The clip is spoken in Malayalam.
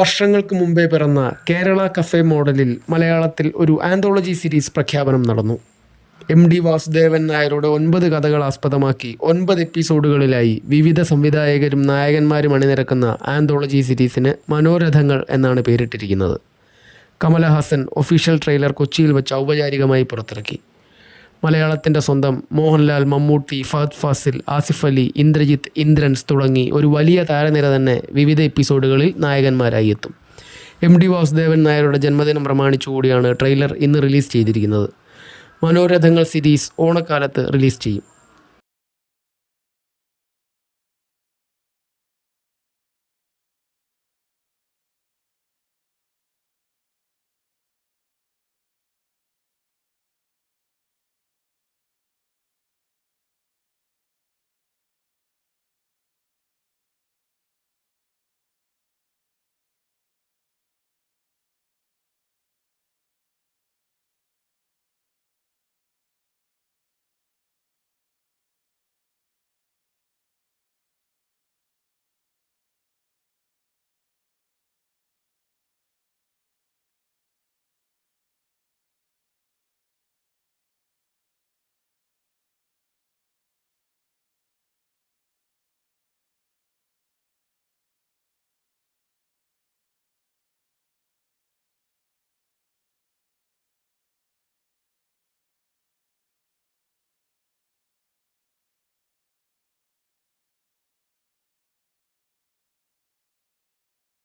വർഷങ്ങൾക്ക് മുമ്പേ പിറന്ന കേരള കഫേ മോഡലിൽ മലയാളത്തിൽ ഒരു ആന്തോളജി സീരീസ് പ്രഖ്യാപനം നടന്നു. MD വാസുദേവൻ നായരുടെ 9 കഥകൾ ആസ്പദമാക്കി 9 എപ്പിസോഡുകളിലായി വിവിധ സംവിധായകരും നായകന്മാരും അണിനിരക്കുന്ന ആന്തോളജി സീരീസിന് മനോരഥങ്ങൾ എന്നാണ് പേരിട്ടിരിക്കുന്നത്. കമലഹാസൻ ഒഫീഷ്യൽ ട്രെയിലർ കൊച്ചിയിൽ വെച്ച് ഔപചാരികമായി പുറത്തിറക്കി. മലയാളത്തിൻ്റെ സ്വന്തം മോഹൻലാൽ, മമ്മൂട്ടി, ഫഹദ് ഫാസിൽ, ആസിഫ് അലി, ഇന്ദ്രജിത്ത്, ഇന്ദ്രൻസ് തുടങ്ങി ഒരു വലിയ താരനിര തന്നെ വിവിധ എപ്പിസോഡുകളിൽ നായകന്മാരായി എത്തും. MD വാസുദേവൻ നായരുടെ ജന്മദിനം പ്രമാണിച്ചുകൂടിയാണ് ട്രെയിലർ ഇന്ന് റിലീസ് ചെയ്തിരിക്കുന്നത്. മനോരഥങ്ങൾ സീരീസ് ഓണക്കാലത്ത് റിലീസ് ചെയ്യും.